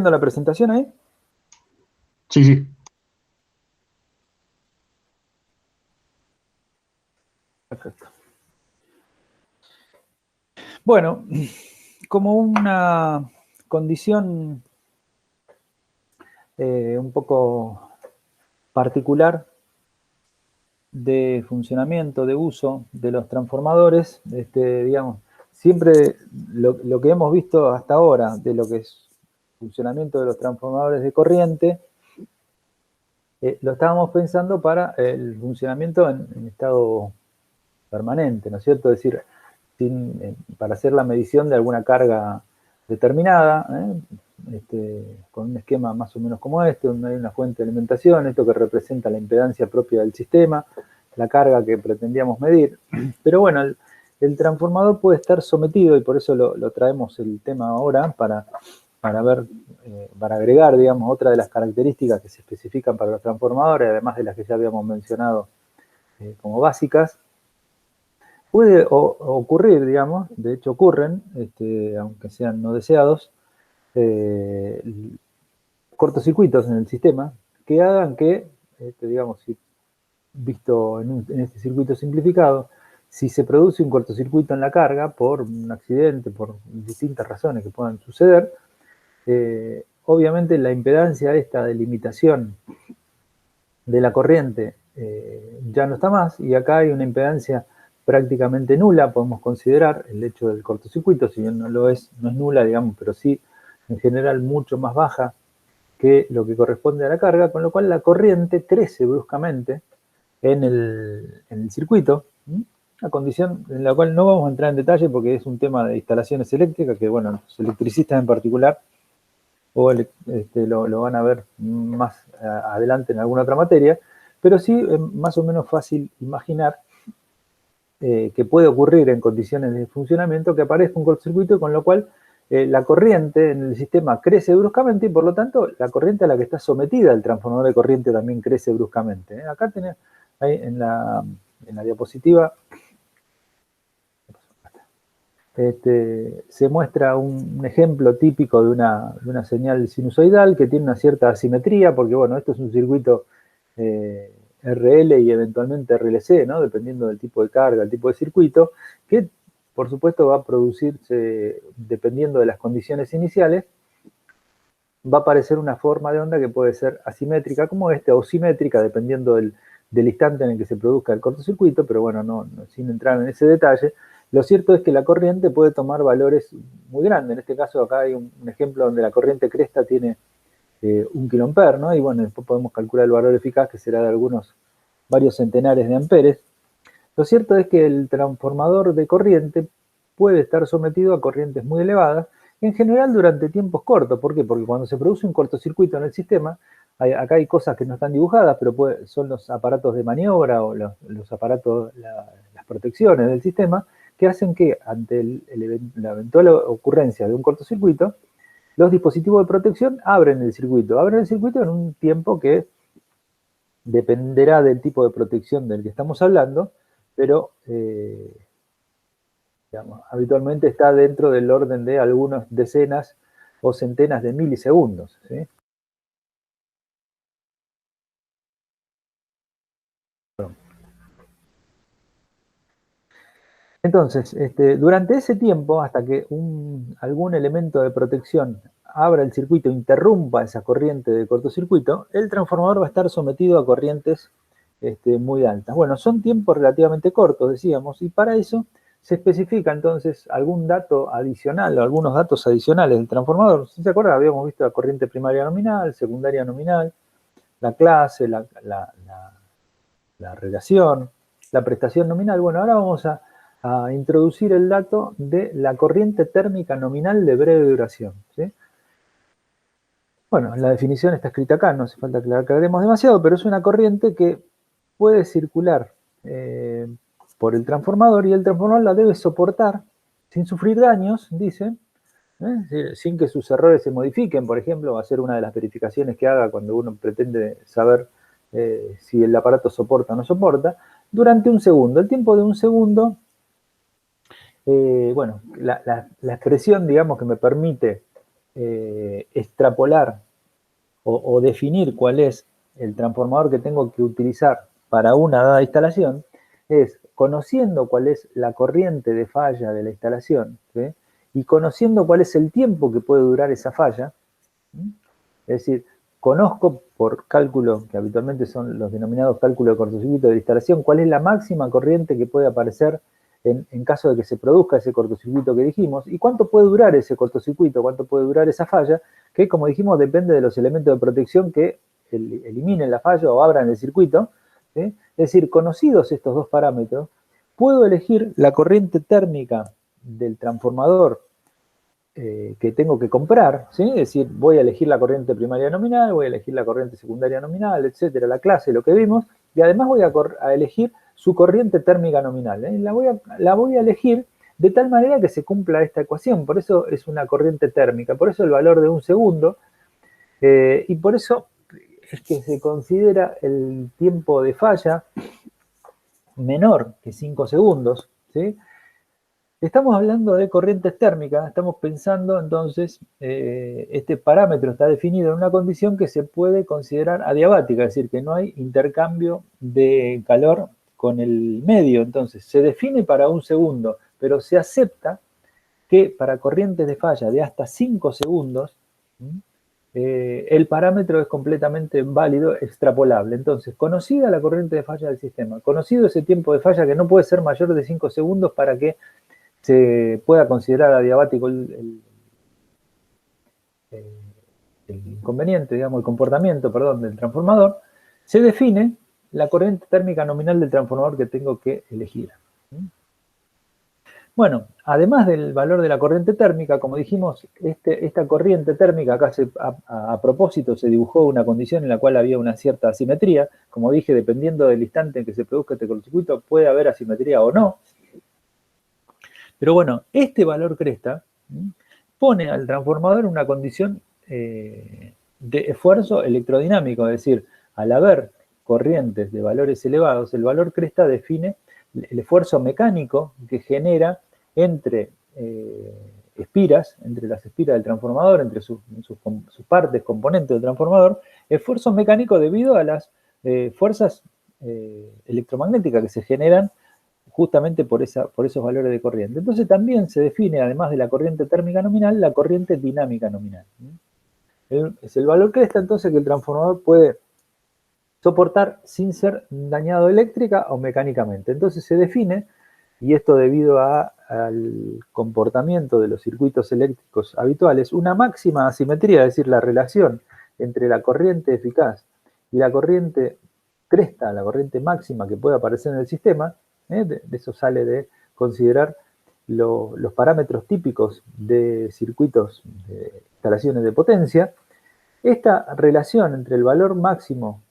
la presentación ahí? Sí, sí. Perfecto. Bueno, como una condición un poco particular de funcionamiento, de uso de los transformadores, digamos, siempre lo que hemos visto hasta ahora de lo que es funcionamiento de los transformadores de corriente, lo estábamos pensando para el funcionamiento en estado permanente, ¿no es cierto? Es decir, para hacer la medición de alguna carga determinada, con un esquema más o menos como este, donde hay una fuente de alimentación, esto que representa la impedancia propia del sistema, la carga que pretendíamos medir. Pero bueno, el transformador puede estar sometido, y por eso lo traemos el tema ahora, para ver, para agregar, digamos, otra de las características que se especifican para los transformadores, además de las que ya habíamos mencionado como básicas. Puede ocurrir, digamos, de hecho ocurren, aunque sean no deseados, cortocircuitos en el sistema que hagan que, digamos, si visto en este circuito simplificado, si se produce un cortocircuito en la carga por un accidente, por distintas razones que puedan suceder, obviamente la impedancia esta de limitación de la corriente ya no está más, y acá hay una impedancia prácticamente nula, podemos considerar el hecho del cortocircuito, si bien no es nula, digamos, pero sí en general mucho más baja que lo que corresponde a la carga, con lo cual la corriente crece bruscamente en el circuito, una condición en la cual no vamos a entrar en detalle porque es un tema de instalaciones eléctricas que, bueno, los electricistas en particular o lo van a ver más adelante en alguna otra materia, pero sí más o menos fácil imaginar que puede ocurrir en condiciones de funcionamiento que aparezca un cortocircuito, con lo cual la corriente en el sistema crece bruscamente y por lo tanto la corriente a la que está sometida el transformador de corriente también crece bruscamente. Acá tenés ahí en la diapositiva se muestra un ejemplo típico de una señal sinusoidal que tiene una cierta asimetría, porque bueno, esto es un circuito RL y eventualmente RLC, ¿no? Dependiendo del tipo de carga, el tipo de circuito, que por supuesto va a producirse, dependiendo de las condiciones iniciales, va a aparecer una forma de onda que puede ser asimétrica como este, o simétrica, dependiendo del instante en el que se produzca el cortocircuito, pero bueno, sin entrar en ese detalle. Lo cierto es que la corriente puede tomar valores muy grandes. En este caso acá hay un ejemplo donde la corriente cresta tiene 1 kA, ¿no? Y bueno, después podemos calcular el valor eficaz, que será de varios centenares de amperes. Lo cierto es que el transformador de corriente puede estar sometido a corrientes muy elevadas, en general durante tiempos cortos. ¿Por qué? Porque cuando se produce un cortocircuito en el sistema, acá hay cosas que no están dibujadas, pero son los aparatos de maniobra o los aparatos, las protecciones del sistema, que hacen que ante la eventual ocurrencia de un cortocircuito, los dispositivos de protección abren el circuito en un tiempo que dependerá del tipo de protección del que estamos hablando, pero digamos, habitualmente está dentro del orden de algunas decenas o centenas de milisegundos, ¿sí? Entonces, durante ese tiempo, hasta que algún elemento de protección abra el circuito, interrumpa esa corriente de cortocircuito, el transformador va a estar sometido a corrientes muy altas. Bueno, son tiempos relativamente cortos, decíamos, y para eso se especifica entonces algún dato adicional o algunos datos adicionales del transformador. Si se acuerdan, habíamos visto la corriente primaria nominal, secundaria nominal, la clase, la relación, la prestación nominal. Bueno, ahora vamos a introducir el dato de la corriente térmica nominal de breve duración, ¿sí? Bueno, la definición está escrita acá, no hace falta que la aclaremos demasiado, pero es una corriente que puede circular por el transformador y el transformador la debe soportar sin sufrir daños, dice, sin que sus errores se modifiquen. Por ejemplo, va a ser una de las verificaciones que haga cuando uno pretende saber si el aparato soporta o no soporta, durante un segundo. El tiempo de un segundo, bueno, la expresión, digamos, que me permite extrapolar o definir cuál es el transformador que tengo que utilizar para una dada instalación, es conociendo cuál es la corriente de falla de la instalación, ¿sí? Y conociendo cuál es el tiempo que puede durar esa falla, ¿sí? Es decir, conozco por cálculo, que habitualmente son los denominados cálculos de cortocircuito de la instalación, cuál es la máxima corriente que puede aparecer en caso de que se produzca ese cortocircuito que dijimos, y cuánto puede durar ese cortocircuito, cuánto puede durar esa falla, que como dijimos depende de los elementos de protección que eliminen la falla o abran el circuito, ¿sí? Es decir, conocidos estos dos parámetros, puedo elegir la corriente térmica del transformador que tengo que comprar, ¿sí? Es decir, voy a elegir la corriente primaria nominal, voy a elegir la corriente secundaria nominal, etcétera, la clase, lo que vimos, y además voy a elegir su corriente térmica nominal, ¿eh? La voy a elegir de tal manera que se cumpla esta ecuación, por eso es una corriente térmica, por eso el valor de 1 segundo, y por eso es que se considera el tiempo de falla menor que 5 segundos, ¿sí? Estamos hablando de corrientes térmicas, estamos pensando entonces, este parámetro está definido en una condición que se puede considerar adiabática, es decir, que no hay intercambio de calor con el medio, entonces se define para 1 segundo, pero se acepta que para corrientes de falla de hasta 5 segundos, el parámetro es completamente válido, extrapolable. Entonces, conocida la corriente de falla del sistema, conocido ese tiempo de falla que no puede ser mayor de 5 segundos para que se pueda considerar adiabático el inconveniente, digamos, el comportamiento, perdón, del transformador, se define la corriente térmica nominal del transformador que tengo que elegir. Bueno, además del valor de la corriente térmica, como dijimos, esta corriente térmica, acá a propósito se dibujó una condición en la cual había una cierta asimetría. Como dije, dependiendo del instante en que se produzca este cortocircuito, puede haber asimetría o no. Pero bueno, este valor cresta pone al transformador en una condición de esfuerzo electrodinámico, es decir, al haber corrientes de valores elevados, el valor cresta define el esfuerzo mecánico que genera entre espiras, entre las espiras del transformador, entre sus partes, componentes del transformador, esfuerzo mecánico debido a las fuerzas electromagnéticas que se generan justamente por esos valores de corriente. Entonces también se define, además de la corriente térmica nominal, la corriente dinámica nominal. Es el valor cresta entonces que el transformador puede soportar sin ser dañado eléctrica o mecánicamente. Entonces se define, y esto debido al comportamiento de los circuitos eléctricos habituales, una máxima asimetría, es decir, la relación entre la corriente eficaz y la corriente cresta, la corriente máxima que puede aparecer en el sistema. De eso sale de considerar los parámetros típicos de circuitos de instalaciones de potencia. Esta relación entre el valor máximo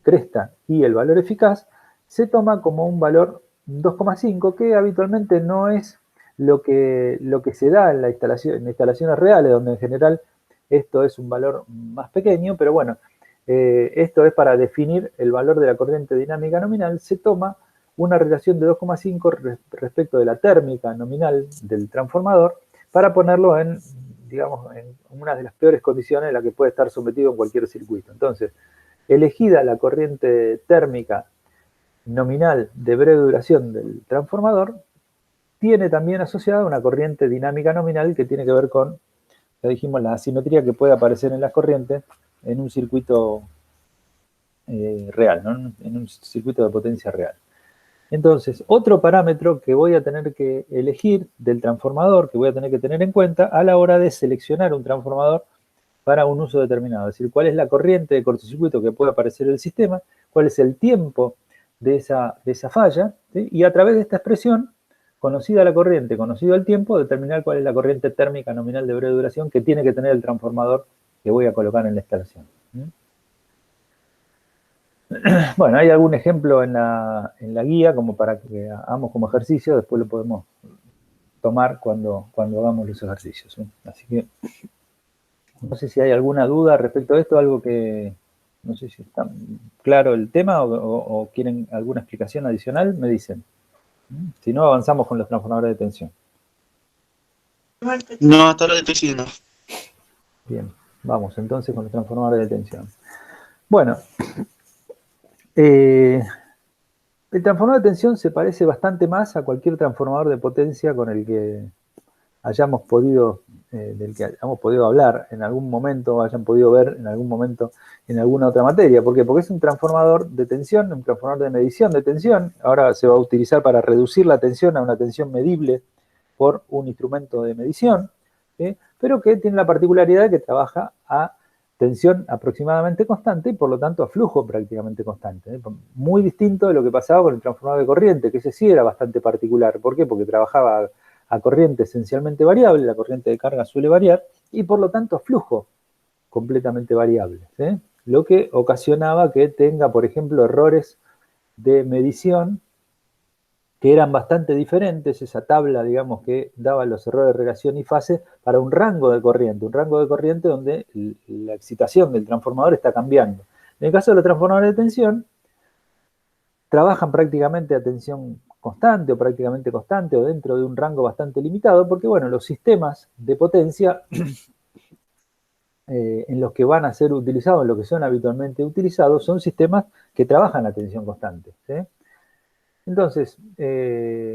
cresta y el valor eficaz se toma como un valor 2,5, que habitualmente no es lo que se da en instalaciones reales, donde en general esto es un valor más pequeño, pero bueno, esto es para definir el valor de la corriente dinámica nominal, se toma una relación de 2,5 respecto de la térmica nominal del transformador para ponerlo en, digamos, en una de las peores condiciones en las que puede estar sometido en cualquier circuito. Entonces, elegida la corriente térmica nominal de breve duración del transformador, tiene también asociada una corriente dinámica nominal que tiene que ver con, ya dijimos, la asimetría que puede aparecer en las corrientes en un circuito real, ¿no? En un circuito de potencia real. Entonces, otro parámetro que voy a tener que elegir del transformador, que voy a tener que tener en cuenta a la hora de seleccionar un transformador para un uso determinado. Es decir, cuál es la corriente de cortocircuito que puede aparecer en el sistema, cuál es el tiempo de esa falla, ¿sí? Y a través de esta expresión, conocida la corriente, conocido el tiempo, determinar cuál es la corriente térmica nominal de breve duración que tiene que tener el transformador que voy a colocar en la instalación. Bueno, hay algún ejemplo en la guía como para que hagamos como ejercicio, después lo podemos tomar cuando hagamos los ejercicios, ¿sí? Así que no sé si hay alguna duda respecto a esto, algo que no sé si está claro el tema o quieren alguna explicación adicional, me dicen. Si no, avanzamos con los transformadores de tensión. No, hasta ahora estoy siguiendo. Bien, vamos entonces con los transformadores de tensión. Bueno, el transformador de tensión se parece bastante más a cualquier transformador de potencia con el que hayamos podido, del que hayamos podido hablar en algún momento, hayan podido ver en algún momento en alguna otra materia. ¿Por qué? Porque es un transformador de tensión, un transformador de medición de tensión. Ahora se va a utilizar para reducir la tensión a una tensión medible por un instrumento de medición, ¿sí? Pero que tiene la particularidad de que trabaja a tensión aproximadamente constante y por lo tanto a flujo prácticamente constante, ¿eh? Muy distinto de lo que pasaba con el transformador de corriente, que ese sí era bastante particular. ¿Por qué? Porque trabajaba a corriente esencialmente variable, la corriente de carga suele variar, y por lo tanto a flujo completamente variable, ¿sí? Lo que ocasionaba que tenga, por ejemplo, errores de medición que eran bastante diferentes, esa tabla, digamos, que daba los errores de relación y fase para un rango de corriente donde la excitación del transformador está cambiando. En el caso de los transformadores de tensión, trabajan prácticamente a tensión constante o prácticamente constante o dentro de un rango bastante limitado, porque bueno, los sistemas de potencia en los que van a ser utilizados, en los que son habitualmente utilizados, son sistemas que trabajan a tensión constante, ¿sí? Entonces,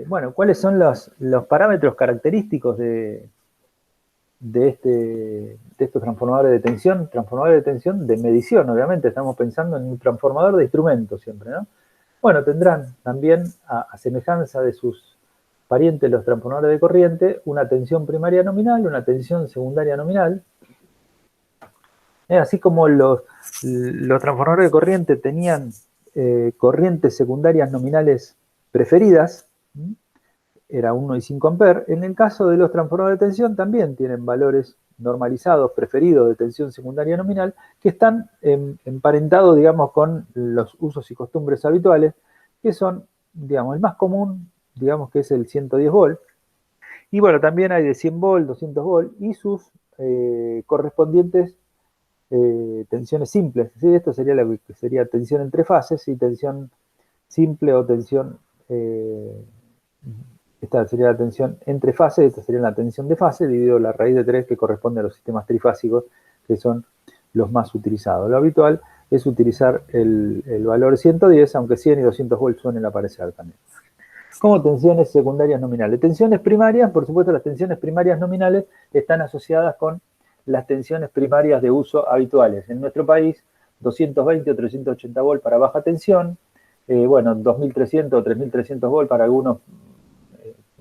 bueno, ¿cuáles son los parámetros característicos de estos transformadores de tensión? Transformadores de tensión de medición, obviamente, estamos pensando en un transformador de instrumentos siempre, ¿no? Bueno, tendrán también, a semejanza de sus parientes los transformadores de corriente, una tensión primaria nominal, una tensión secundaria nominal. Así como los transformadores de corriente tenían corrientes secundarias nominales preferidas, era 1 y 5 amperes, en el caso de los transformadores de tensión también tienen valores normalizados, preferidos de tensión secundaria nominal, que están emparentados, digamos, con los usos y costumbres habituales, que son, digamos, el más común, digamos, que es el 110 volt, y bueno, también hay de 100 volt, 200 volt, y sus correspondientes tensiones simples, ¿sí? Esto sería lo que sería tensión entre fases y tensión simple o tensión, esta sería la tensión entre fases, esta sería la tensión de fase, dividido la raíz de 3 que corresponde a los sistemas trifásicos, que son los más utilizados. Lo habitual es utilizar el valor 110, aunque 100 y 200 volts suelen aparecer también. Como tensiones secundarias nominales. Tensiones primarias, por supuesto, las tensiones primarias nominales están asociadas con las tensiones primarias de uso habituales. En nuestro país, 220 o 380 volt para baja tensión, bueno, 2300 o 3300 volt para algunos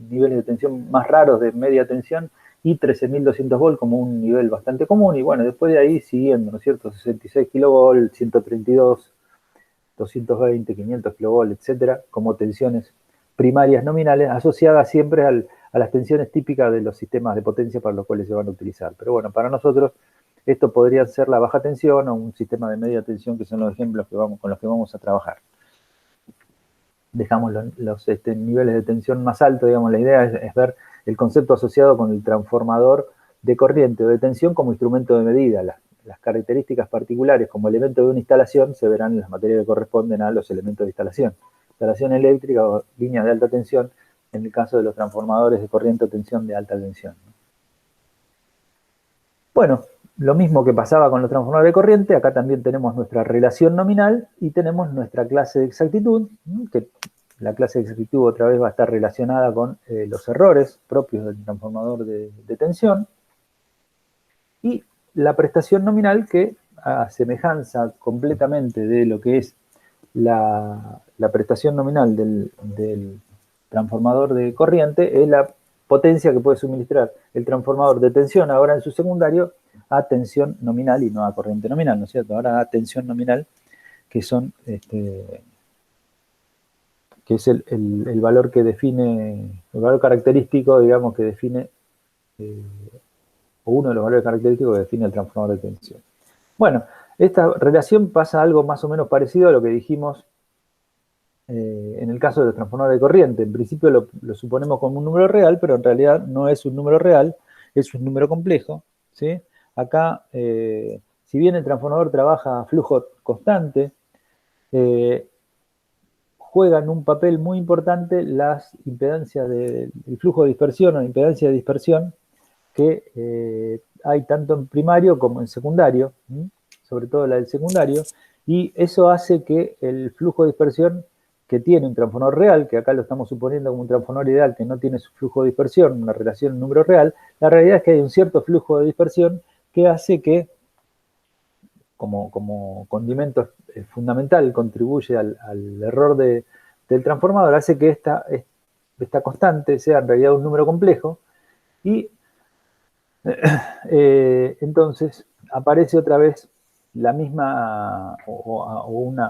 niveles de tensión más raros de media tensión y 13200 volt como un nivel bastante común. Y bueno, después de ahí siguiendo, ¿no es cierto? 66 kilovolt, 132, 220, 500 kilovolt, etcétera, como tensiones primarias nominales asociadas siempre a las tensiones típicas de los sistemas de potencia para los cuales se van a utilizar. Pero bueno, para nosotros esto podría ser la baja tensión o un sistema de media tensión, que son los ejemplos con los que vamos a trabajar. Dejamos los niveles de tensión más altos, digamos, la idea es ver el concepto asociado con el transformador de corriente o de tensión como instrumento de medida. Las características particulares como elemento de una instalación se verán en las materias que corresponden a los elementos de instalación. Instalación eléctrica o líneas de alta tensión en el caso de los transformadores de corriente o tensión de alta tensión. Bueno, lo mismo que pasaba con los transformadores de corriente, acá también tenemos nuestra relación nominal y tenemos nuestra clase de exactitud, que la clase de exactitud otra vez va a estar relacionada con los errores propios del transformador de tensión, y la prestación nominal, que a semejanza completamente de lo que es la prestación nominal del transformador de corriente, es la potencia que puede suministrar el transformador de tensión ahora en su secundario a tensión nominal y no a corriente nominal, ¿no es cierto? Ahora a tensión nominal, que son que es el valor que define, el valor característico, digamos, que define, o uno de los valores característicos que define el transformador de tensión. Bueno, esta relación pasa algo más o menos parecido a lo que dijimos en el caso de los transformadores de corriente. En principio lo suponemos como un número real, pero en realidad no es un número real, es un número complejo, ¿sí? Acá, si bien el transformador trabaja a flujo constante, juegan un papel muy importante las impedancias del flujo de dispersión o impedancia de dispersión, que hay tanto en primario como en secundario, sobre todo la del secundario, y eso hace que el flujo de dispersión que tiene un transformador real, que acá lo estamos suponiendo como un transformador ideal que no tiene su flujo de dispersión, una relación número real, la realidad es que hay un cierto flujo de dispersión que hace que, como condimento fundamental, contribuye al error del transformador, hace que esta constante sea en realidad un número complejo, y entonces aparece otra vez la misma o un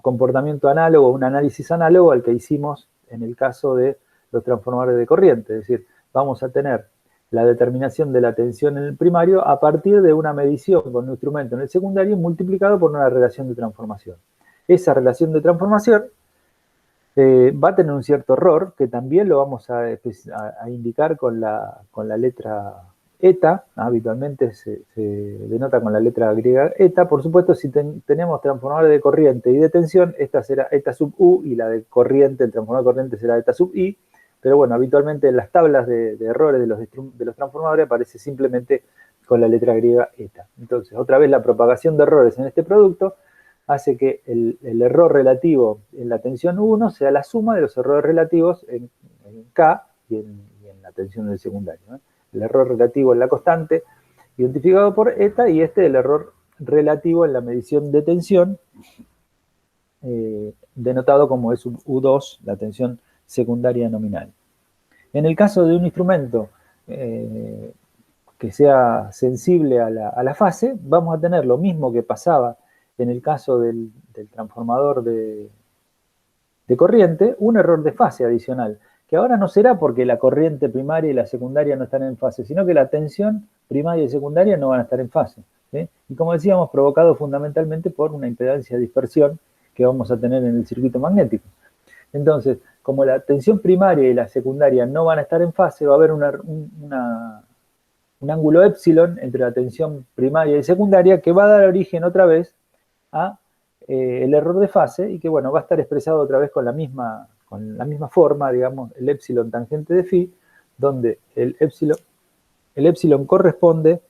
comportamiento análogo, un análisis análogo al que hicimos en el caso de los transformadores de corriente. Es decir, vamos a tener la determinación de la tensión en el primario a partir de una medición con un instrumento en el secundario multiplicado por una relación de transformación. Esa relación de transformación va a tener un cierto error que también lo vamos a indicar con la letra eta, habitualmente se denota con la letra griega eta. Por supuesto, si tenemos transformadores de corriente y de tensión, esta será eta sub u, y la de corriente, el transformador de corriente será eta sub i, pero bueno, habitualmente en las tablas de errores de los transformadores aparece simplemente con la letra griega eta. Entonces, otra vez la propagación de errores en este producto hace que el error relativo en la tensión 1 sea la suma de los errores relativos en K y en la tensión del secundario, ¿no? El error relativo en la constante identificado por eta, y el error relativo en la medición de tensión, denotado como es U2, la tensión secundaria nominal. En el caso de un instrumento que sea sensible a la fase, vamos a tener lo mismo que pasaba en el caso del transformador de corriente, un error de fase adicional, que ahora no será porque la corriente primaria y la secundaria no están en fase, sino que la tensión primaria y secundaria no van a estar en fase, ¿sí? Y como decíamos, provocado fundamentalmente por una impedancia de dispersión que vamos a tener en el circuito magnético. Entonces, como la tensión primaria y la secundaria no van a estar en fase, va a haber un ángulo epsilon entre la tensión primaria y secundaria que va a dar origen otra vez a el error de fase, y que, bueno, va a estar expresado otra vez con la misma forma, digamos, el epsilon tangente de phi, donde el epsilon corresponde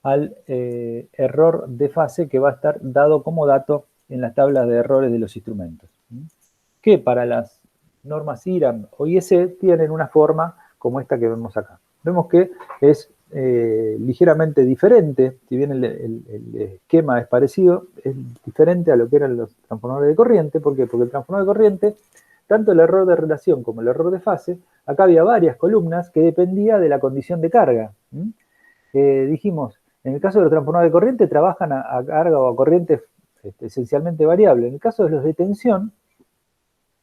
al error de fase que va a estar dado como dato en las tablas de errores de los instrumentos, que para las normas IRAM o IEC tienen una forma como esta que vemos acá. Vemos que es ligeramente diferente, si bien el esquema es parecido, es diferente a lo que eran los transformadores de corriente. ¿Por qué? Porque el transformador de corriente, tanto el error de relación como el error de fase, acá había varias columnas que dependía de la condición de carga. Dijimos, en el caso de los transformadores de corriente trabajan a carga o a corriente esencialmente variable. En el caso de los de tensión,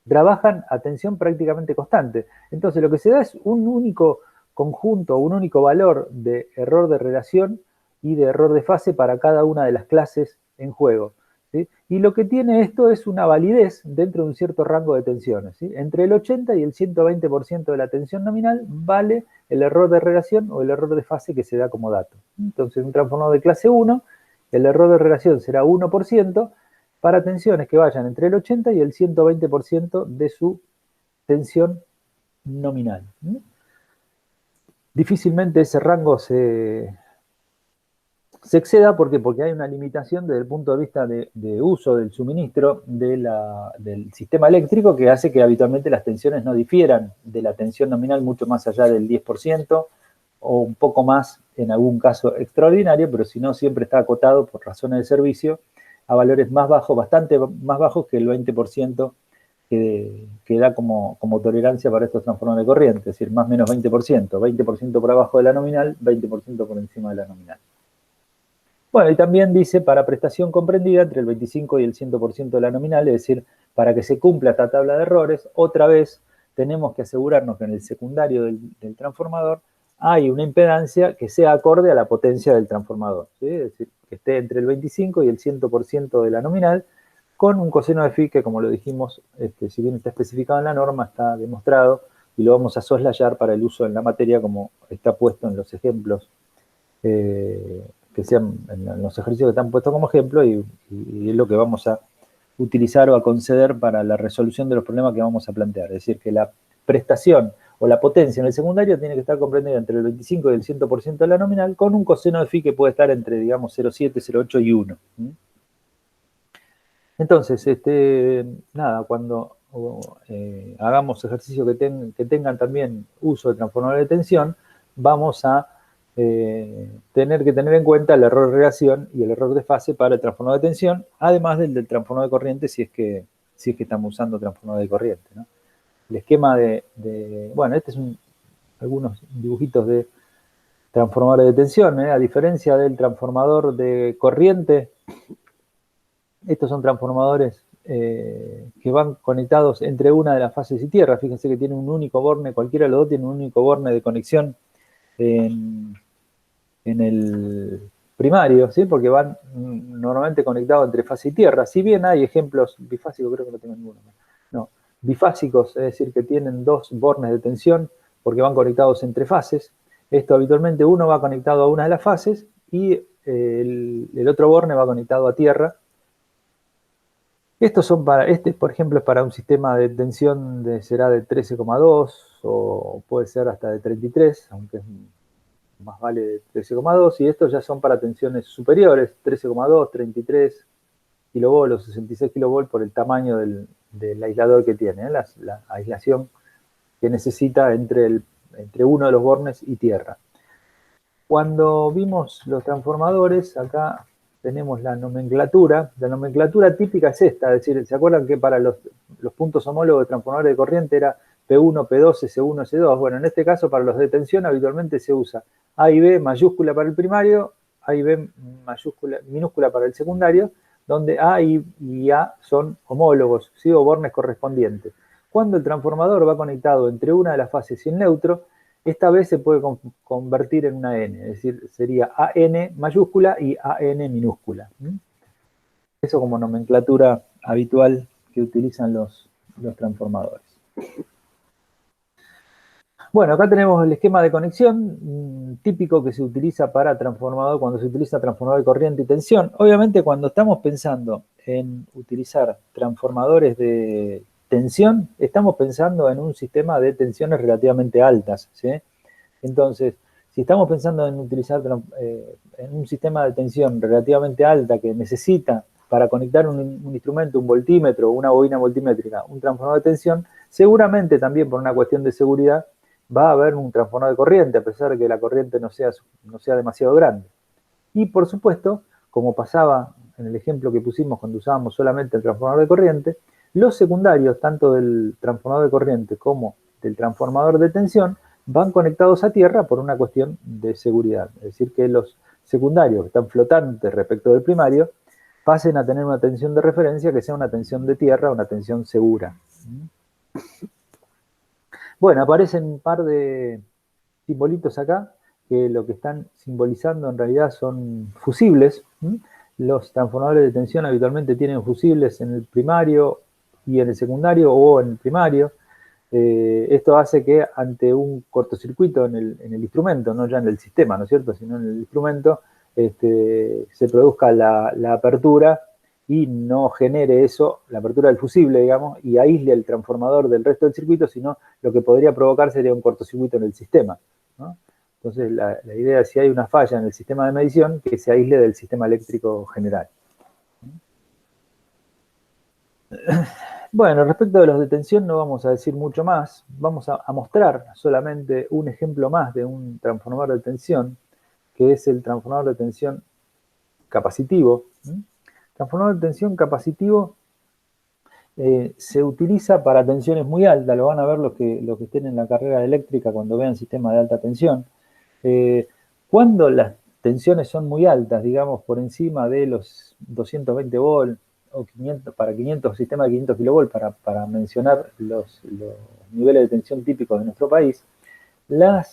trabajan a tensión prácticamente constante. Entonces lo que se da es un único conjunto, un único valor de error de relación y de error de fase para cada una de las clases en juego, ¿sí? Y lo que tiene esto es una validez dentro de un cierto rango de tensiones, ¿sí? Entre el 80 y el 120% de la tensión nominal vale el error de relación o el error de fase que se da como dato. Entonces, un transformador de clase 1, el error de relación será 1% para tensiones que vayan entre el 80 y el 120% de su tensión nominal. Difícilmente ese rango se exceda. ¿Por qué? Porque hay una limitación desde el punto de vista de uso del suministro del sistema eléctrico, que hace que habitualmente las tensiones no difieran de la tensión nominal mucho más allá del 10% o un poco más en algún caso extraordinario, pero si no, siempre está acotado por razones de servicio a valores más bajos, bastante más bajos que el 20% que da como tolerancia para estos transformadores de corriente, es decir, más o menos 20% por abajo de la nominal, 20% por encima de la nominal. Bueno, y también dice para prestación comprendida entre el 25 y el 100% de la nominal, es decir, para que se cumpla esta tabla de errores, otra vez tenemos que asegurarnos que en el secundario del transformador hay una impedancia que sea acorde a la potencia del transformador, ¿sí? Es decir, que esté entre el 25 y el 100% de la nominal, con un coseno de phi que, como lo dijimos, si bien está especificado en la norma, está demostrado y lo vamos a soslayar para el uso en la materia, como está puesto en los ejemplos, que sean en los ejercicios que están puestos como ejemplo, y es lo que vamos a utilizar o a conceder para la resolución de los problemas que vamos a plantear. Es decir, que la prestación o la potencia en el secundario tiene que estar comprendida entre el 25 y el 100% de la nominal, con un coseno de phi que puede estar entre, digamos, 0,7, 0,8 y 1. Entonces, nada, cuando hagamos ejercicios que tengan también uso de transformador de tensión, vamos a tener que tener en cuenta el error de relación y el error de fase para el transformador de tensión, además del transformador de corriente si es que estamos usando transformador de corriente, ¿no? El esquema bueno, este es algunos dibujitos de transformadores de tensión, a diferencia del transformador de corriente. Estos son transformadores que van conectados entre una de las fases y tierra. Fíjense que tiene un único borne, cualquiera de los dos tiene un único borne de conexión en el primario, ¿sí? Porque van normalmente conectados entre fase y tierra. Si bien hay ejemplos bifásicos, creo que no tengo ninguno. No, bifásicos, es decir, que tienen dos bornes de tensión porque van conectados entre fases. Esto habitualmente uno va conectado a una de las fases y el otro borne va conectado a tierra. Estos son por ejemplo, es para un sistema de tensión será de 13,2 o puede ser hasta de 33, aunque más vale de 13,2, y estos ya son para tensiones superiores, 13,2, 33 kV o 66 kV por el tamaño del aislador que tiene, la aislación que necesita entre uno de los bornes y tierra. Cuando vimos los transformadores, acá tenemos la nomenclatura. La nomenclatura típica es esta, es decir, ¿se acuerdan que para los puntos homólogos de transformadores de corriente era P1, P2, S1, S2? Bueno, en este caso para los de tensión habitualmente se usa A y B mayúscula para el primario, A y B minúscula para el secundario, donde A y A son homólogos, ¿sí? O bornes correspondientes. Cuando el transformador va conectado entre una de las fases y el neutro, esta vez se puede convertir en una N, es decir, sería AN mayúscula y AN minúscula. Eso como nomenclatura habitual que utilizan los transformadores. Bueno, acá tenemos el esquema de conexión típico que se utiliza para transformador, cuando se utiliza transformador de corriente y tensión. Obviamente cuando estamos pensando en utilizar transformadores de tensión, estamos pensando en un sistema de tensiones relativamente altas, ¿sí? Entonces, si estamos pensando en utilizar en un sistema de tensión relativamente alta que necesita para conectar un instrumento, un voltímetro o una bobina voltimétrica, un transformador de tensión, seguramente también por una cuestión de seguridad va a haber un transformador de corriente, a pesar de que la corriente no sea demasiado grande. Y por supuesto, como pasaba en el ejemplo que pusimos cuando usábamos solamente el transformador de corriente, los secundarios, tanto del transformador de corriente como del transformador de tensión, van conectados a tierra por una cuestión de seguridad. Es decir, que los secundarios que están flotantes respecto del primario pasen a tener una tensión de referencia que sea una tensión de tierra, una tensión segura. Bueno, aparecen un par de simbolitos acá que lo que están simbolizando en realidad son fusibles. Los transformadores de tensión habitualmente tienen fusibles en el primario y en el secundario o en el primario. Esto hace que ante un cortocircuito en el instrumento, no ya en el sistema, ¿no es cierto?, sino en el instrumento, se produzca la apertura y no genere eso, la apertura del fusible, digamos, y aísle el transformador del resto del circuito, sino lo que podría provocar sería un cortocircuito en el sistema, ¿no? Entonces, la idea es, si hay una falla en el sistema de medición, que se aísle del sistema eléctrico general. Bueno, respecto de los de tensión no vamos a decir mucho más. Vamos a mostrar solamente un ejemplo más de un transformador de tensión, que es el transformador de tensión capacitivo. Transformador de tensión capacitivo se utiliza para tensiones muy altas. Lo van a ver los que estén en la carrera eléctrica cuando vean sistemas de alta tensión. Cuando las tensiones son muy altas, digamos por encima de los 220 volts, o 500, para 500, sistema de 500 kV, para mencionar los niveles de tensión típicos de nuestro país, la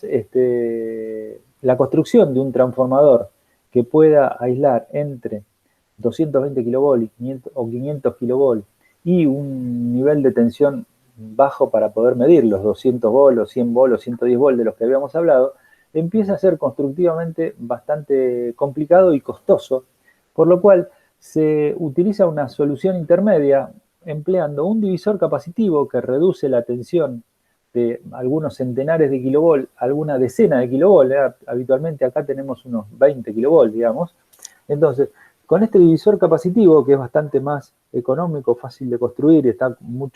construcción de un transformador que pueda aislar entre 220 kV o 500 kV y un nivel de tensión bajo para poder medir los 200 volts, los 100 volts, los 110 volts de los que habíamos hablado, empieza a ser constructivamente bastante complicado y costoso, por lo cual se utiliza una solución intermedia empleando un divisor capacitivo que reduce la tensión de algunos centenares de kilovolt a alguna decena de kilovolt. Habitualmente acá tenemos unos 20 kilovolt, digamos. Entonces, con este divisor capacitivo, que es bastante más económico, fácil de construir, está muy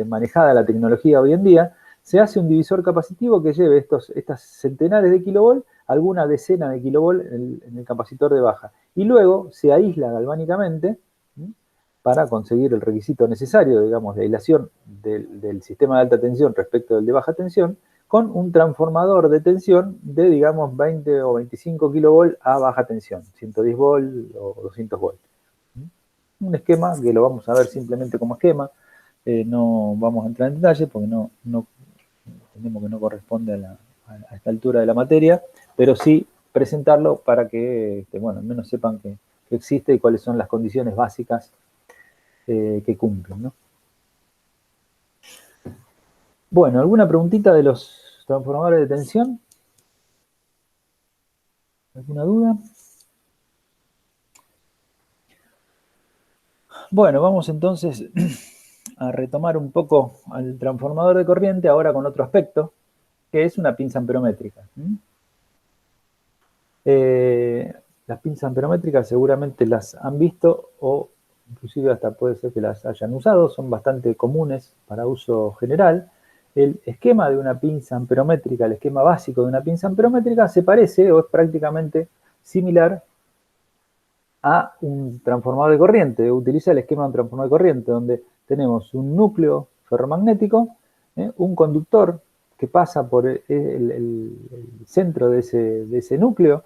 manejada la tecnología hoy en día, se hace un divisor capacitivo que lleve estas centenares de kilovolt a alguna decena de kilovolt en el capacitor de baja. Y luego se aísla galvánicamente para conseguir el requisito necesario, digamos, de aislación del sistema de alta tensión respecto del de baja tensión, con un transformador de tensión de, digamos, 20 o 25 kilovolt a baja tensión, 110 volt o 200 volt. Un esquema que lo vamos a ver simplemente como esquema, no vamos a entrar en detalle porque entendemos que no corresponde a esta altura de la materia, pero sí presentarlo para que, bueno, al menos sepan que existe y cuáles son las condiciones básicas que cumplen, ¿no? Bueno, ¿alguna preguntita de los transformadores de tensión? ¿Alguna duda? Bueno, vamos entonces a retomar un poco al transformador de corriente, ahora con otro aspecto, que es una pinza amperométrica. Las pinzas amperométricas seguramente las han visto o inclusive hasta puede ser que las hayan usado, son bastante comunes para uso general. El esquema de una pinza amperométrica, el esquema básico de una pinza amperométrica se parece o es prácticamente similar a un transformador de corriente, utiliza el esquema de un transformador de corriente, donde tenemos un núcleo ferromagnético, un conductor que pasa por el centro de ese núcleo,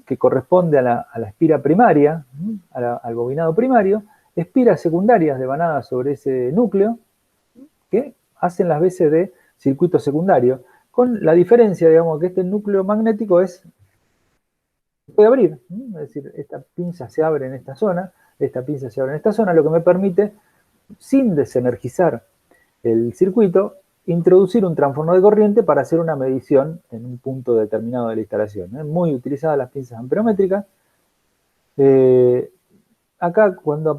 que corresponde a la espira primaria, al bobinado primario, espiras secundarias devanadas sobre ese núcleo, que hacen las veces de circuito secundario, con la diferencia, digamos, que este núcleo magnético puede abrir, es decir, esta pinza se abre en esta zona, esta pinza se abre en esta zona, lo que me permite, sin desenergizar el circuito, introducir un transformador de corriente para hacer una medición en un punto determinado de la instalación. Muy utilizadas las pinzas amperométricas. Acá cuando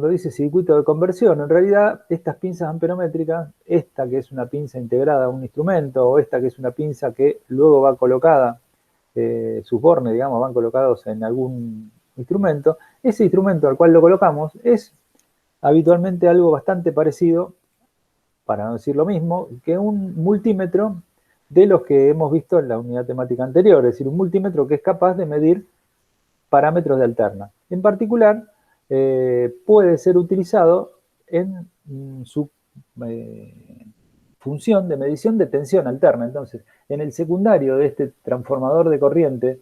dice circuito de conversión, en realidad estas pinzas amperométricas, esta que es una pinza integrada a un instrumento, o esta que es una pinza que luego va colocada, sus bornes, digamos, van colocados en algún instrumento, ese instrumento al cual lo colocamos es habitualmente algo bastante parecido, para no decir lo mismo, que un multímetro de los que hemos visto en la unidad temática anterior, es decir, un multímetro que es capaz de medir parámetros de alterna. En particular, puede ser utilizado en su función de medición de tensión alterna. Entonces, en el secundario de este transformador de corriente,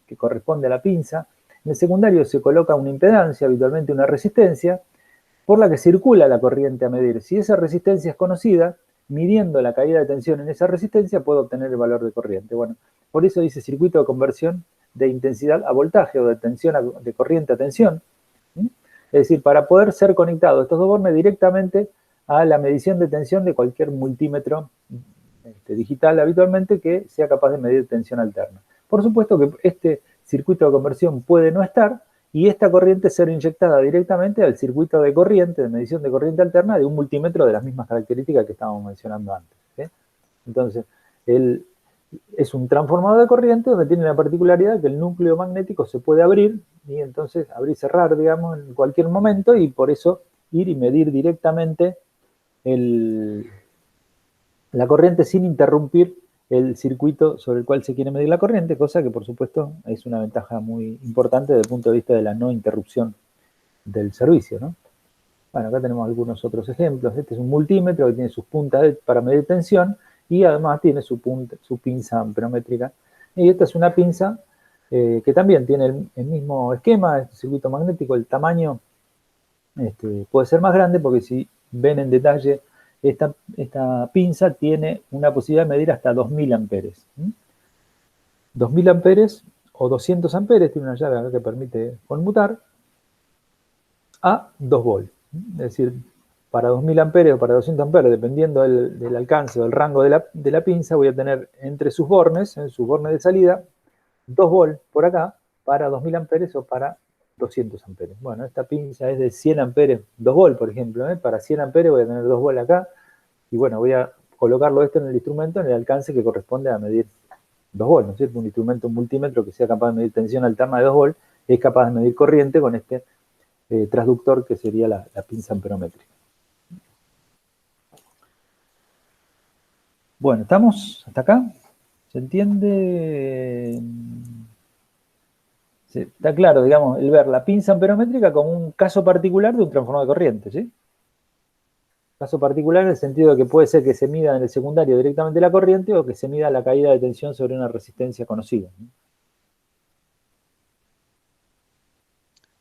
que corresponde a la pinza, en el secundario se coloca una impedancia, habitualmente una resistencia, por la que circula la corriente a medir. Si esa resistencia es conocida, midiendo la caída de tensión en esa resistencia, puedo obtener el valor de corriente. Bueno, por eso dice circuito de conversión de intensidad a voltaje o de tensión de corriente a tensión. Es decir, para poder ser conectados estos dos bornes directamente a la medición de tensión de cualquier multímetro digital habitualmente que sea capaz de medir tensión alterna. Por supuesto que este circuito de conversión puede no estar y esta corriente ser inyectada directamente al circuito de corriente, de medición de corriente alterna de un multímetro de las mismas características que estábamos mencionando antes. Entonces, es un transformador de corriente donde tiene la particularidad que el núcleo magnético se puede abrir y entonces abrir y cerrar, digamos, en cualquier momento y por eso ir y medir directamente la corriente sin interrumpir el circuito sobre el cual se quiere medir la corriente, cosa que por supuesto es una ventaja muy importante desde el punto de vista de la no interrupción del servicio, ¿no? Bueno, acá tenemos algunos otros ejemplos. Este es un multímetro que tiene sus puntas para medir tensión y además tiene su pinza amperométrica. Y esta es una pinza que también tiene el mismo esquema, este circuito magnético, el tamaño puede ser más grande porque si ven en detalle, esta pinza tiene una posibilidad de medir hasta 2000 amperes. 2000 amperes o 200 amperes, tiene una llave acá que permite conmutar, a 2 volts. Es decir, para 2000 amperes o para 200 amperes, dependiendo del alcance o del rango de la pinza, voy a tener entre sus bornes, en sus bornes de salida, 2 volts por acá para 2000 amperes o para 200 amperes. Bueno, esta pinza es de 100 amperes, 2 volts, por ejemplo. Para 100 amperes voy a tener 2 volts acá. y bueno, voy a colocarlo esto en el instrumento en el alcance que corresponde a medir 2 volts, ¿no es cierto? Un instrumento, un multímetro que sea capaz de medir tensión alterna de 2 volts, es capaz de medir corriente con este transductor que sería la pinza amperométrica. Bueno, ¿estamos hasta acá? ¿Se entiende? Está claro, digamos, el ver la pinza amperométrica como un caso particular de un transformador de corriente, ¿sí? Caso particular en el sentido de que puede ser que se mida en el secundario directamente la corriente o que se mida la caída de tensión sobre una resistencia conocida, ¿no?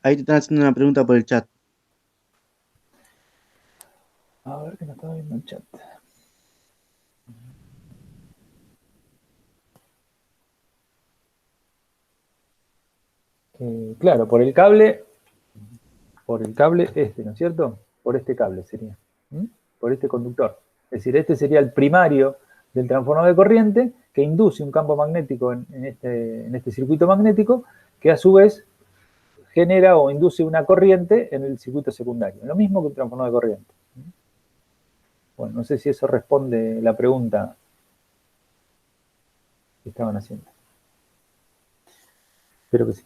Ahí te están haciendo una pregunta por el chat. A ver, que no estaba viendo el chat. Claro, por el cable este, ¿no es cierto? Por este cable sería, ¿sí? Por este conductor. Es decir, este sería el primario del transformador de corriente que induce un campo magnético en este circuito magnético que a su vez genera o induce una corriente en el circuito secundario. Lo mismo que un transformador de corriente. Bueno, no sé si eso responde la pregunta que estaban haciendo. Espero que sí.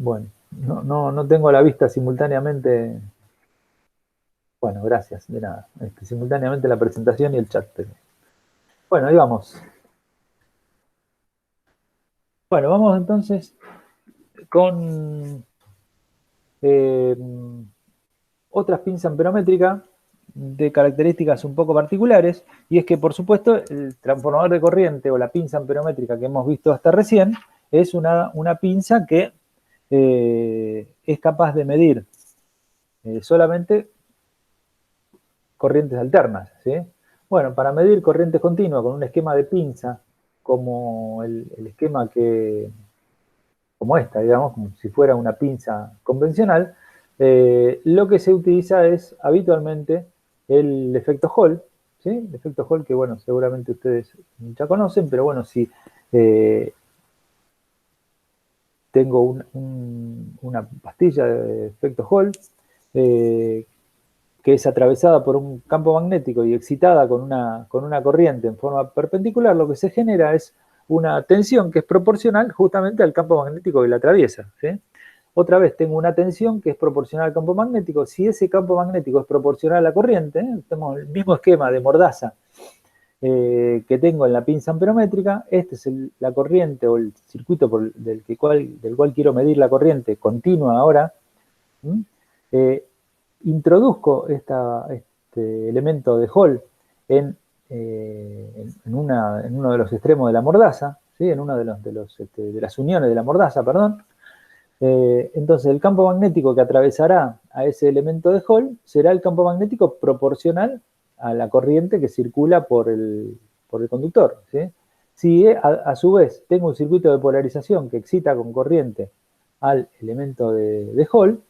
Bueno, no tengo a la vista simultáneamente. Bueno, gracias, de nada. Simultáneamente la presentación y el chat. Pero... Bueno, ahí vamos. Bueno, vamos entonces con otras pinzas amperométricas de características un poco particulares, y es que, por supuesto, el transformador de corriente o la pinza amperométrica que hemos visto hasta recién es una pinza que es capaz de medir solamente corrientes alternas, ¿sí? Bueno, para medir corrientes continuas con un esquema de pinza como el esquema como esta, digamos, como si fuera una pinza convencional, lo que se utiliza es habitualmente el efecto Hall, ¿sí? El efecto Hall que, bueno, seguramente ustedes ya conocen, pero bueno, si tengo una pastilla de efecto Hall que es atravesada por un campo magnético y excitada con una corriente en forma perpendicular, lo que se genera es una tensión que es proporcional justamente al campo magnético que la atraviesa, ¿sí? Otra vez tengo una tensión que es proporcional al campo magnético. Si ese campo magnético es proporcional a la corriente, tenemos el mismo esquema de mordaza que tengo en la pinza amperométrica. Este es la corriente o el circuito del cual quiero medir la corriente continua ahora. Introduzco este elemento de Hall en uno de los extremos de la mordaza, ¿sí? En uno de las uniones de la mordaza, perdón. Entonces el campo magnético que atravesará a ese elemento de Hall será el campo magnético proporcional a la corriente que circula por el conductor, ¿sí? Si a su vez tengo un circuito de polarización que excita con corriente al elemento de Hall,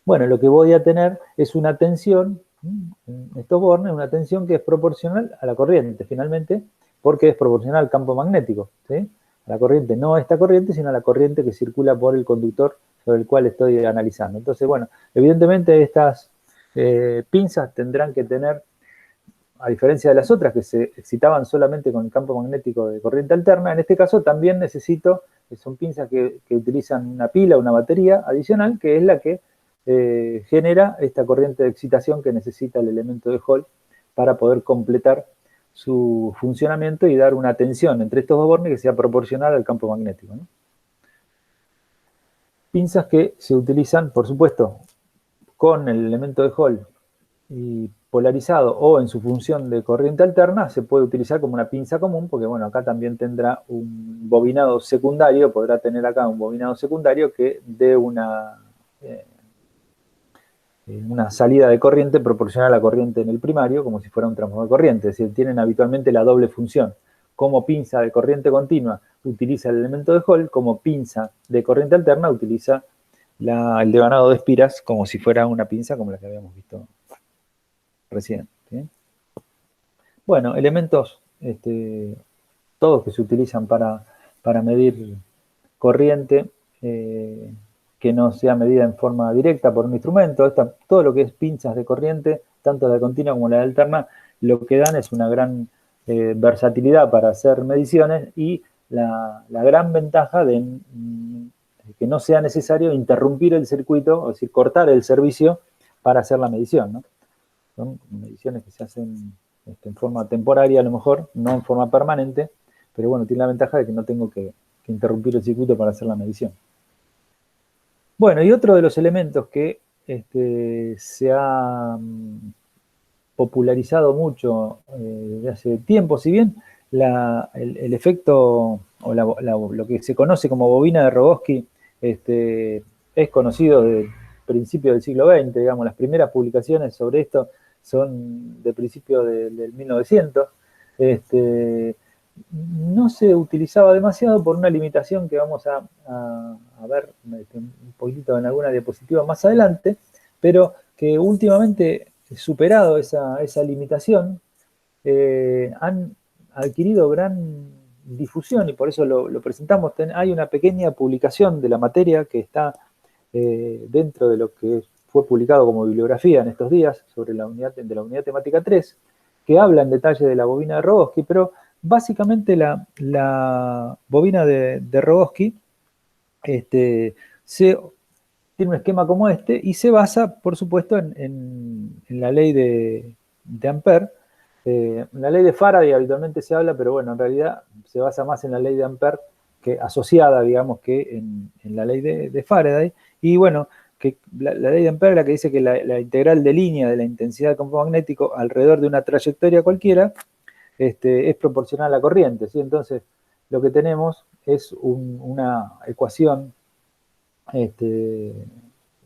bueno, lo que voy a tener es una tensión, en estos bornes, una tensión que es proporcional a la corriente, finalmente, porque es proporcional al campo magnético, ¿sí? A la corriente, no a esta corriente, sino a la corriente que circula por el conductor sobre el cual estoy analizando. Entonces, bueno, evidentemente estas pinzas tendrán que tener, a diferencia de las otras que se excitaban solamente con el campo magnético de corriente alterna, en este caso también necesito, son pinzas que utilizan una pila, una batería adicional, que es la que genera esta corriente de excitación que necesita el elemento de Hall para poder completar su funcionamiento y dar una tensión entre estos dos bornes que sea proporcional al campo magnético, ¿no? Pinzas que se utilizan, por supuesto, con el elemento de Hall y polarizado o en su función de corriente alterna, se puede utilizar como una pinza común, porque bueno, acá también tendrá un bobinado secundario, podrá tener acá un bobinado secundario que dé una salida de corriente proporcional a la corriente en el primario, como si fuera un transformador de corriente. Es decir, tienen habitualmente la doble función. Como pinza de corriente continua utiliza el elemento de Hall, como pinza de corriente alterna utiliza el devanado de espiras como si fuera una pinza como la que habíamos visto recién, ¿sí? Bueno, elementos todos que se utilizan para medir corriente, que no sea medida en forma directa por un instrumento. Todo lo que es pinzas de corriente tanto la continua como la alterna, lo que dan es una gran versatilidad para hacer mediciones y la gran ventaja de que no sea necesario interrumpir el circuito, es decir, cortar el servicio para hacer la medición, ¿no? Son mediciones que se hacen en forma temporaria a lo mejor, no en forma permanente, pero bueno, tiene la ventaja de que no tengo que interrumpir el circuito para hacer la medición. Bueno, y otro de los elementos que se ha popularizado mucho desde hace tiempo, si bien el efecto o lo que se conoce como bobina de Rogowski es conocido desde principios del siglo XX, digamos, las primeras publicaciones sobre esto son de principios del 1900. No se utilizaba demasiado por una limitación que vamos a ver un poquito en alguna diapositiva más adelante, pero que últimamente, superado esa limitación, han adquirido gran difusión y por eso lo presentamos. Hay una pequeña publicación de la materia que está dentro de lo que fue publicado como bibliografía en estos días sobre la unidad temática 3, que habla en detalle de la bobina de Rogowski, pero básicamente la bobina de Rogowski tiene un esquema como este y se basa, por supuesto, en la ley de Ampère. La ley de Faraday habitualmente se habla, pero bueno, en realidad se basa más en la ley de Ampère que asociada, digamos, que en la ley de Faraday. Y bueno, que la ley de Ampère es la que dice que la integral de línea de la intensidad del campo magnético alrededor de una trayectoria cualquiera es proporcional a la corriente, ¿sí? Entonces, lo que tenemos es una ecuación,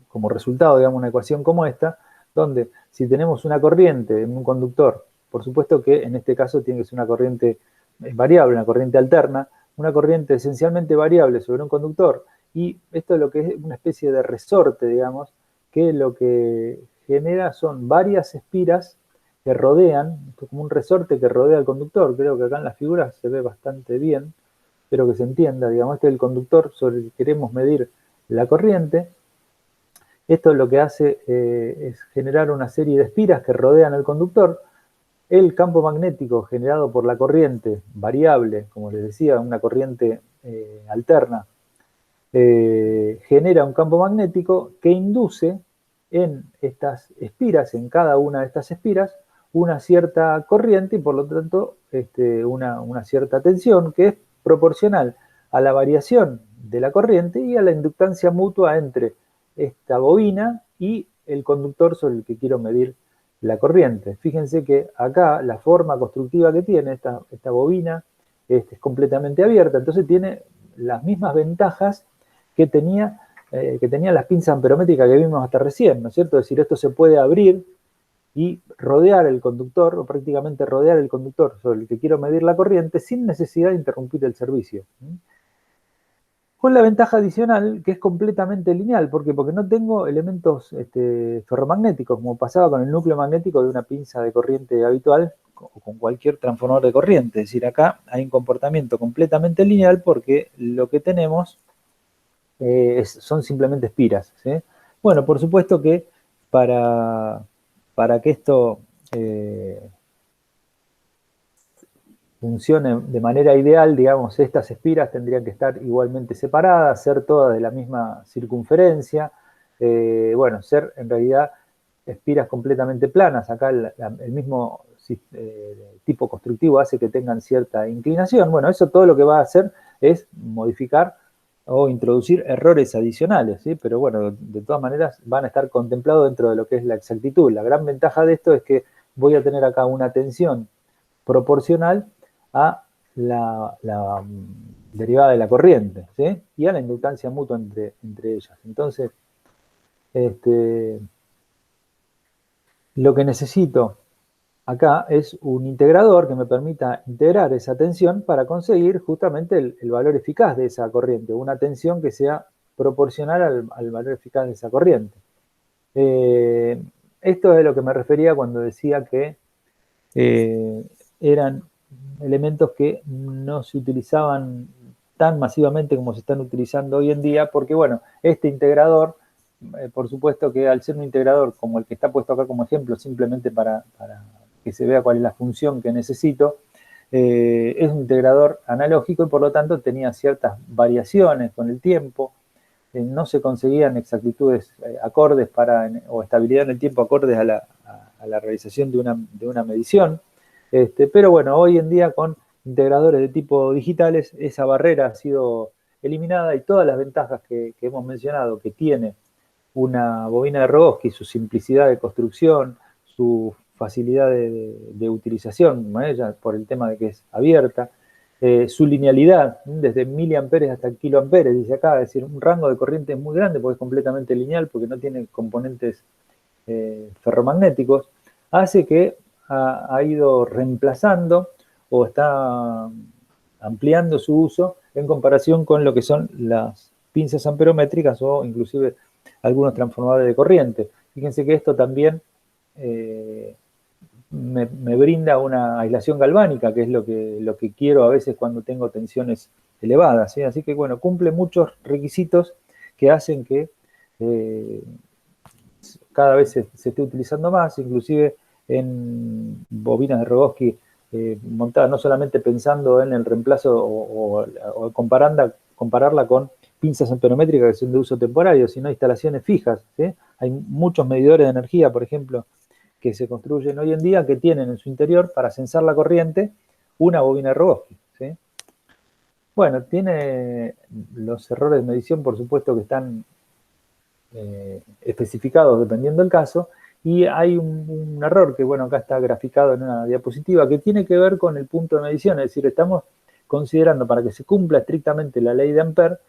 como resultado, digamos, una ecuación como esta, donde si tenemos una corriente en un conductor, por supuesto que en este caso tiene que ser una corriente variable, una corriente alterna, una corriente esencialmente variable sobre un conductor, y esto es lo que es una especie de resorte, digamos, que lo que genera son varias espiras que rodean, como un resorte que rodea al conductor. Creo que acá en las figuras se ve bastante bien, espero que se entienda, digamos, este es el conductor sobre el que queremos medir la corriente. Esto lo que hace es generar una serie de espiras que rodean al conductor. El campo magnético generado por la corriente variable, como les decía, una corriente alterna, genera un campo magnético que induce en estas espiras, en cada una de estas espiras, una cierta corriente y por lo tanto una cierta tensión que es proporcional a la variación de la corriente y a la inductancia mutua entre esta bobina y el conductor sobre el que quiero medir la corriente. Fíjense que acá la forma constructiva que tiene esta bobina es completamente abierta, entonces tiene las mismas ventajas que tenían las pinzas amperométricas que vimos hasta recién, ¿no es cierto? Es decir, esto se puede abrir y rodear el conductor, o prácticamente rodear el conductor sobre el que quiero medir la corriente sin necesidad de interrumpir el servicio. Con la ventaja adicional que es completamente lineal. ¿Por qué? Porque no tengo elementos ferromagnéticos, como pasaba con el núcleo magnético de una pinza de corriente habitual o con cualquier transformador de corriente. Es decir, acá hay un comportamiento completamente lineal porque lo que tenemos son simplemente espiras, ¿sí? Bueno, por supuesto que para que esto funcione de manera ideal, digamos, estas espiras tendrían que estar igualmente separadas, ser todas de la misma circunferencia, bueno, ser en realidad espiras completamente planas. Acá el mismo tipo constructivo hace que tengan cierta inclinación. Bueno, eso todo lo que va a hacer es modificar o introducir errores adicionales, ¿sí? Pero bueno, de todas maneras van a estar contemplados dentro de lo que es la exactitud. La gran ventaja de esto es que voy a tener acá una tensión proporcional a la derivada de la corriente, ¿sí? Y a la inductancia mutua entre ellas. Entonces, lo que necesito acá es un integrador que me permita integrar esa tensión para conseguir justamente el valor eficaz de esa corriente, una tensión que sea proporcional al valor eficaz de esa corriente. Esto es a lo que me refería cuando decía que eran elementos que no se utilizaban tan masivamente como se están utilizando hoy en día, porque bueno, este integrador por supuesto que al ser un integrador como el que está puesto acá como ejemplo, simplemente para que se vea cuál es la función que necesito, es un integrador analógico y por lo tanto tenía ciertas variaciones con el tiempo, no se conseguían exactitudes acordes o estabilidad en el tiempo acordes a la realización de una medición. Pero bueno, hoy en día con integradores de tipo digitales, esa barrera ha sido eliminada y todas las ventajas que hemos mencionado que tiene una bobina de Rogowski, su simplicidad de construcción, su facilidad de utilización, ¿no? Por el tema de que es abierta, su linealidad, desde miliamperes hasta kiloamperes, dice acá, es decir, un rango de corriente muy grande porque es completamente lineal, porque no tiene componentes ferromagnéticos, hace que ha ido reemplazando o está ampliando su uso en comparación con lo que son las pinzas amperométricas o inclusive algunos transformadores de corriente. Fíjense que esto también me brinda una aislación galvánica, que es lo que quiero a veces cuando tengo tensiones elevadas, ¿sí? Así que bueno, cumple muchos requisitos que hacen que cada vez se esté utilizando más, inclusive en bobinas de Rogowski montadas no solamente pensando en el reemplazo o compararla con pinzas amperométricas que son de uso temporario, sino instalaciones fijas, ¿sí? Hay muchos medidores de energía, por ejemplo, que se construyen hoy en día que tienen en su interior, para censar la corriente, una bobina de Rogowski, ¿sí? Bueno, tiene los errores de medición, por supuesto, que están especificados dependiendo del caso, y hay un error que, bueno, acá está graficado en una diapositiva, que tiene que ver con el punto de medición, es decir, estamos considerando para que se cumpla estrictamente la ley de Ampère,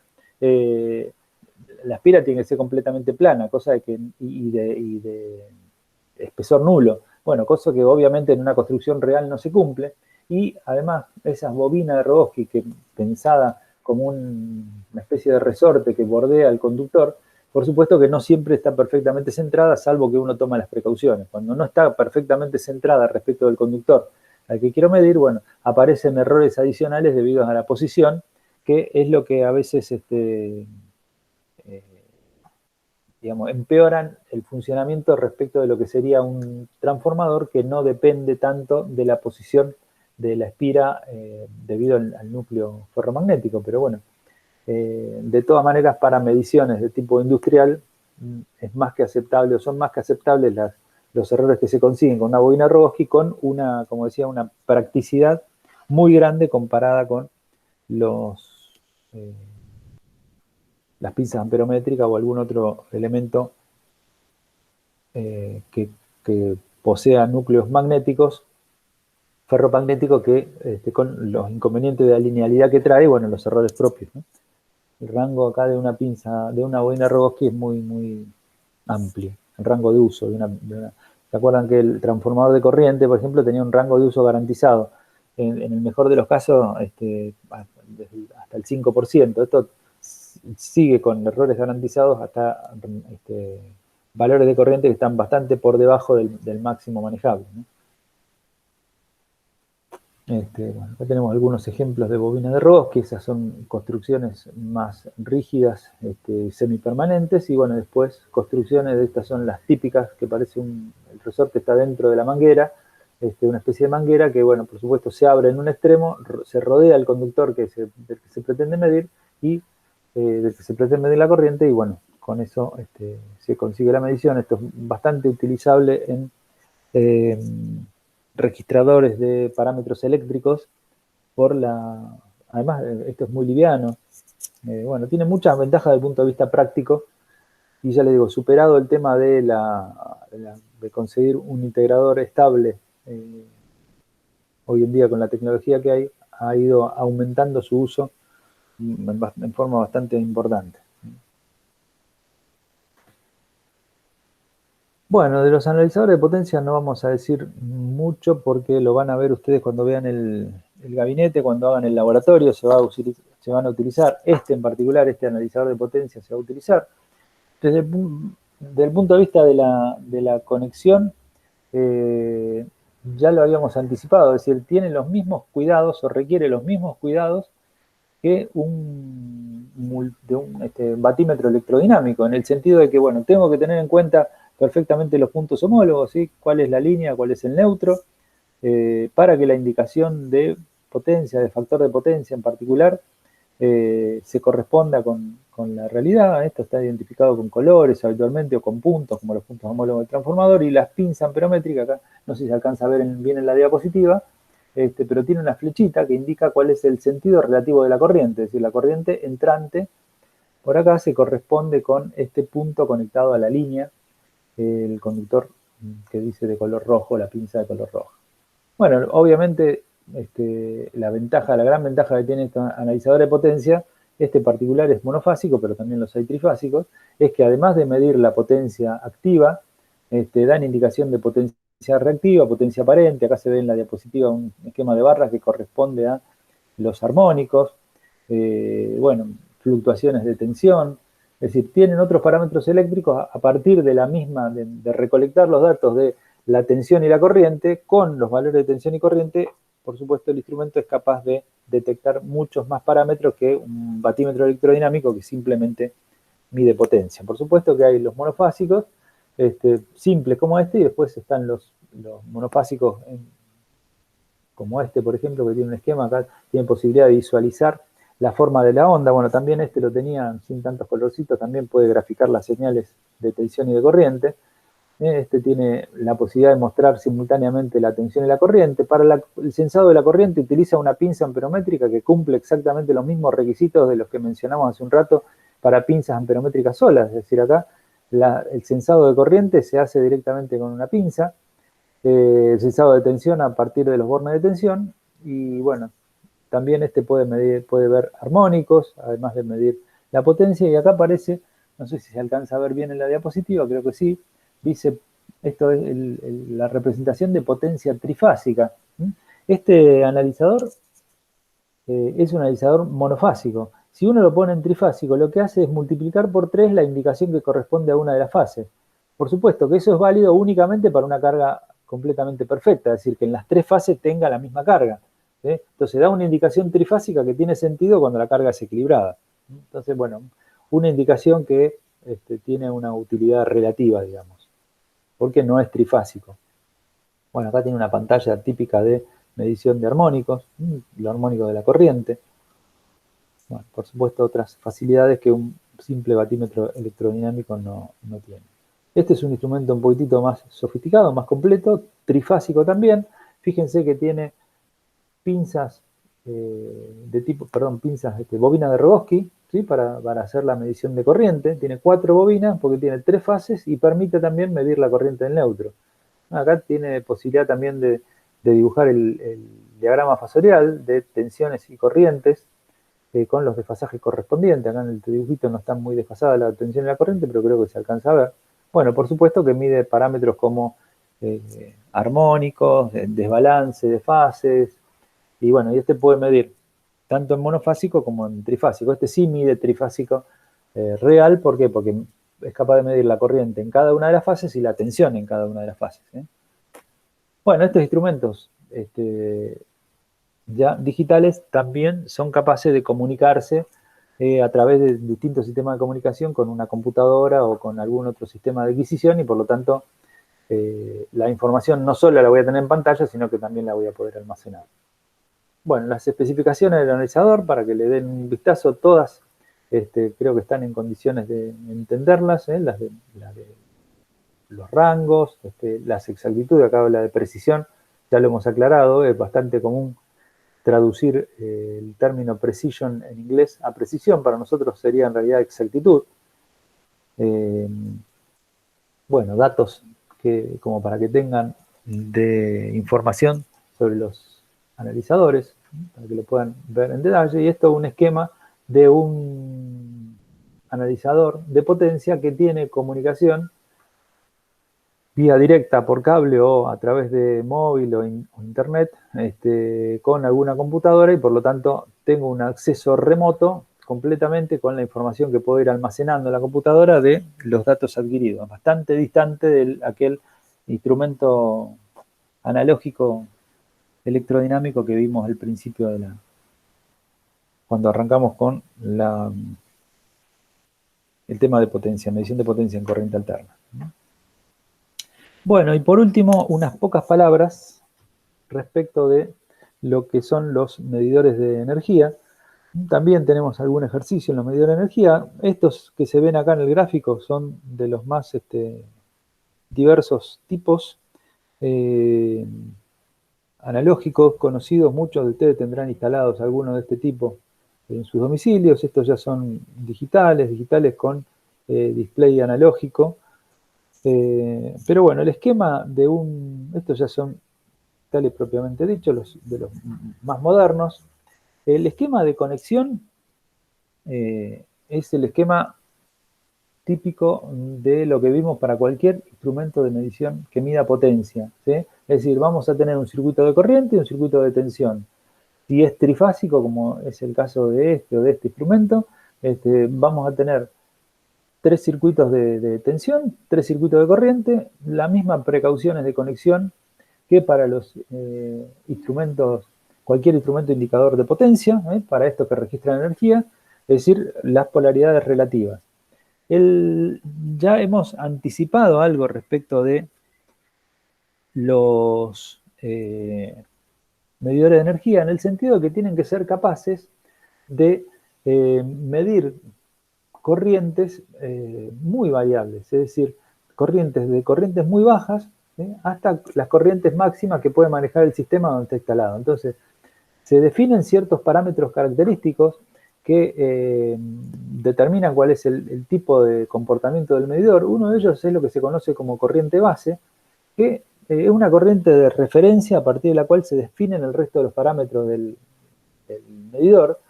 la espira tiene que ser completamente plana, cosa de que, y de espesor nulo. Bueno, cosa que obviamente en una construcción real no se cumple, y además esas bobinas de Rogowski que pensada como una especie de resorte que bordea el conductor, por supuesto que no siempre está perfectamente centrada, salvo que uno toma las precauciones. Cuando no está perfectamente centrada respecto del conductor al que quiero medir, bueno, aparecen errores adicionales debido a la posición, que es lo que a veces digamos, empeoran el funcionamiento respecto de lo que sería un transformador que no depende tanto de la posición de la espira debido al núcleo ferromagnético. Pero bueno, de todas maneras, para mediciones de tipo industrial es más que aceptable, o son más que aceptables los errores que se consiguen con una bobina Rogowski con una, como decía, una practicidad muy grande comparada con las pinzas amperométricas o algún otro elemento que posea núcleos magnéticos, ferromagnéticos, que con los inconvenientes de la linealidad que trae, bueno, los errores propios, ¿no? El rango acá de una pinza, de una bobina Rogowski es muy, muy amplio, el rango de uso. ¿Se acuerdan que el transformador de corriente, por ejemplo, tenía un rango de uso garantizado? En el mejor de los casos, hasta el 5%. Esto sigue con errores garantizados hasta valores de corriente que están bastante por debajo del máximo manejable, ¿no? Bueno, acá tenemos algunos ejemplos de bobinas de Rogowski, esas son construcciones más rígidas, semipermanentes, y bueno, después construcciones de estas son las típicas, que parece el resorte está dentro de la manguera, una especie de manguera que, bueno, por supuesto se abre en un extremo, se rodea el conductor del que se pretende medir, y del que se pretende medir la corriente, y bueno, con eso se consigue la medición. Esto es bastante utilizable en registradores de parámetros eléctricos además esto es muy liviano, bueno, tiene muchas ventajas desde el punto de vista práctico, y ya les digo, superado el tema de conseguir un integrador estable, hoy en día con la tecnología que hay, ha ido aumentando su uso en forma bastante importante. Bueno, de los analizadores de potencia no vamos a decir mucho porque lo van a ver ustedes cuando vean el gabinete, cuando hagan el laboratorio, se van a utilizar. En particular, este analizador de potencia se va a utilizar. Desde el punto de vista de la conexión, ya lo habíamos anticipado, es decir, tiene los mismos cuidados o requiere los mismos cuidados que de un batímetro electrodinámico, en el sentido de que, bueno, tengo que tener en cuenta perfectamente los puntos homólogos, ¿sí? Cuál es la línea, cuál es el neutro, para que la indicación de potencia, de factor de potencia en particular, se corresponda con la realidad. Esto está identificado con colores habitualmente o con puntos, como los puntos homólogos del transformador, y las pins amperométricas, acá no sé si se alcanza a ver bien en la diapositiva, pero tiene una flechita que indica cuál es el sentido relativo de la corriente, es decir, la corriente entrante por acá se corresponde con este punto conectado a la línea, el conductor que dice de color rojo, la pinza de color rojo. Bueno, obviamente la gran ventaja que tiene este analizador de potencia, este particular es monofásico, pero también los hay trifásicos, es que además de medir la potencia activa, dan indicación de potencia reactiva, potencia aparente. Acá se ve en la diapositiva un esquema de barras que corresponde a los armónicos, bueno, fluctuaciones de tensión, es decir, tienen otros parámetros eléctricos a partir de la misma, de recolectar los datos de la tensión y la corriente. Con los valores de tensión y corriente, por supuesto, el instrumento es capaz de detectar muchos más parámetros que un batímetro electrodinámico que simplemente mide potencia. Por supuesto que hay los monofásicos, simples como este, y después están los monofásicos como este, por ejemplo, que tiene un esquema, acá tiene posibilidad de visualizar la forma de la onda. Bueno, también este lo tenía sin tantos colorcitos, también puede graficar las señales de tensión y de corriente. Este tiene la posibilidad de mostrar simultáneamente la tensión y la corriente. Para el sensado de la corriente utiliza una pinza amperométrica que cumple exactamente los mismos requisitos de los que mencionamos hace un rato para pinzas amperométricas solas. Es decir, acá el sensado de corriente se hace directamente con una pinza, el sensado de tensión a partir de los bornes de tensión, y bueno, también puede ver armónicos, además de medir la potencia, y acá aparece, no sé si se alcanza a ver bien en la diapositiva, creo que sí, dice, esto es la representación de potencia trifásica. Este analizador es un analizador monofásico. Si uno lo pone en trifásico, lo que hace es multiplicar por 3 la indicación que corresponde a una de las fases. Por supuesto que eso es válido únicamente para una carga completamente perfecta, es decir, que en las 3 fases tenga la misma carga. Entonces da una indicación trifásica que tiene sentido cuando la carga es equilibrada. Entonces, bueno, una indicación que tiene una utilidad relativa, digamos, porque no es trifásico. Bueno, acá tiene una pantalla típica de medición de armónicos, lo armónico de la corriente. Bueno, por supuesto, otras facilidades que un simple batímetro electrodinámico no tiene. Este es un instrumento un poquitito más sofisticado, más completo, trifásico también. Fíjense que tiene pinzas bobina de Rogowski, ¿sí? Para hacer la medición de corriente. Tiene 4 bobinas porque tiene 3 fases y permite también medir la corriente del neutro. Acá tiene posibilidad también de dibujar el diagrama fasorial de tensiones y corrientes con los desfasajes correspondientes. Acá en el dibujito no está muy desfasada la tensión y la corriente, pero creo que se alcanza a ver. Bueno, por supuesto que mide parámetros como armónicos, desbalance de fases, y bueno, y este puede medir tanto en monofásico como en trifásico. Este sí mide trifásico real, ¿por qué? Porque es capaz de medir la corriente en cada una de las fases y la tensión en cada una de las fases. Bueno, estos instrumentos ya digitales también son capaces de comunicarse a través de distintos sistemas de comunicación con una computadora o con algún otro sistema de adquisición, y por lo tanto la información no solo la voy a tener en pantalla, sino que también la voy a poder almacenar. Bueno, las especificaciones del analizador, para que le den un vistazo, todas creo que están en condiciones de entenderlas, las de los rangos, las exactitudes. Acá habla de precisión, ya lo hemos aclarado, es bastante común traducir el término precision en inglés a precisión. Para nosotros sería en realidad exactitud. Bueno, datos como para que tengan de información sobre los analizadores, para que lo puedan ver en detalle. Y esto es un esquema de un analizador de potencia que tiene comunicación vía directa por cable o a través de móvil o internet con alguna computadora, y por lo tanto tengo un acceso remoto completamente con la información que puedo ir almacenando en la computadora de los datos adquiridos, bastante distante de aquel instrumento analógico electrodinámico que vimos al principio cuando arrancamos con el tema de potencia, medición de potencia en corriente alterna. Bueno, y por último, unas pocas palabras respecto de lo que son los medidores de energía. También tenemos algún ejercicio en los medidores de energía. Estos que se ven acá en el gráfico son de los más diversos tipos analógicos conocidos. Muchos de ustedes tendrán instalados algunos de este tipo en sus domicilios. Estos ya son digitales con display analógico. Pero bueno, el esquema de estos ya son digitales propiamente dicho, de los más modernos. El esquema de conexión es el esquema típico de lo que vimos para cualquier instrumento de medición que mida potencia, ¿sí? Es decir, vamos a tener un circuito de corriente y un circuito de tensión. Si es trifásico, como es el caso de este o de este instrumento, vamos a tener 3 circuitos de tensión, 3 circuitos de corriente, las mismas precauciones de conexión que para los instrumentos, cualquier instrumento indicador de potencia, para estos que registran energía, es decir, las polaridades relativas. Ya hemos anticipado algo respecto de los medidores de energía, en el sentido de que tienen que ser capaces de medir corrientes muy variables, es decir, de corrientes muy bajas, ¿sí?, hasta las corrientes máximas que puede manejar el sistema donde está instalado. Entonces, se definen ciertos parámetros característicos que determinan cuál es el tipo de comportamiento del medidor. Uno de ellos es lo que se conoce como corriente base, que es una corriente de referencia a partir de la cual se definen el resto de los parámetros del medidor.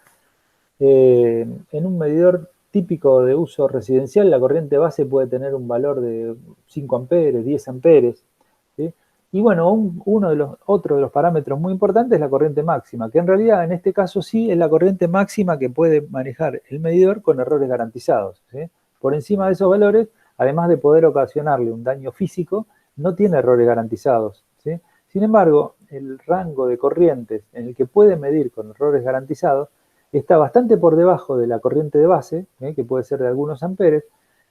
En un medidor típico de uso residencial, la corriente base puede tener un valor de 5 amperes, 10 amperes, ¿sí? Y bueno, otro de los parámetros muy importantes es la corriente máxima, que en realidad en este caso sí es la corriente máxima que puede manejar el medidor con errores garantizados, ¿sí? Por encima de esos valores, además de poder ocasionarle un daño físico, no tiene errores garantizados, ¿sí? Sin embargo, el rango de corrientes en el que puede medir con errores garantizados está bastante por debajo de la corriente de base, que puede ser de algunos amperes,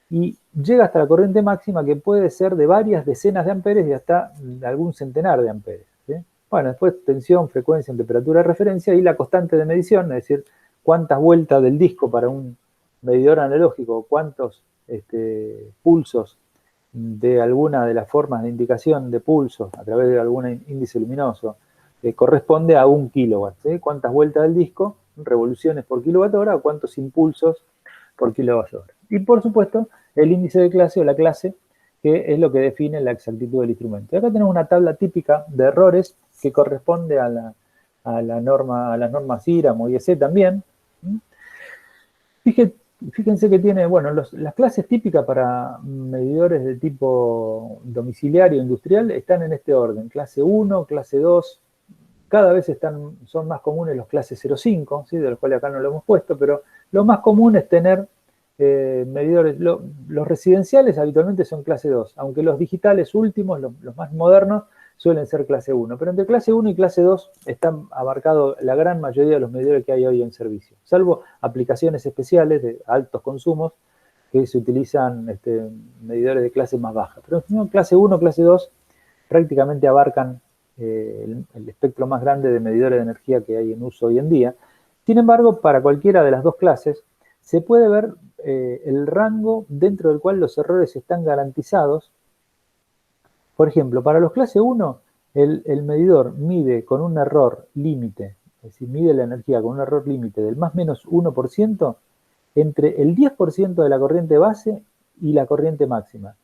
y llega hasta la corriente máxima, que puede ser de varias decenas de amperes y hasta algún centenar de amperes, ¿sí? Bueno, después tensión, frecuencia, temperatura de referencia y la constante de medición, es decir, cuántas vueltas del disco para un medidor analógico, cuántos pulsos de alguna de las formas de indicación de pulsos a través de algún índice luminoso corresponde a 1 kilowatt, ¿sí? Cuántas vueltas del disco, revoluciones por kilowatt hora, o cuántos impulsos por kilowatt hora. Y por supuesto, el índice de clase o la clase, que es lo que define la exactitud del instrumento. Y acá tenemos una tabla típica de errores que corresponde a las normas IRAM o IEC también. Fíjense que tiene, bueno, las clases típicas para medidores de tipo domiciliario industrial están en este orden: clase 1, clase 2, cada vez son más comunes los clases 0,5, ¿sí?, de los cuales acá no lo hemos puesto, pero lo más común es tener medidores. Los residenciales habitualmente son clase 2, aunque los digitales últimos, los más modernos, suelen ser clase 1. Pero entre clase 1 y clase 2 están abarcados la gran mayoría de los medidores que hay hoy en servicio, salvo aplicaciones especiales de altos consumos que se utilizan medidores de clase más baja. Pero en clase 1, clase 2 prácticamente abarcan el espectro más grande de medidores de energía que hay en uso hoy en día. Sin embargo, para cualquiera de las dos clases se puede ver el rango dentro del cual los errores están garantizados. Por ejemplo, para los clase 1, el medidor mide con un error límite, es decir, mide la energía con un error límite del más menos 1% entre el 10% de la corriente base y la corriente máxima.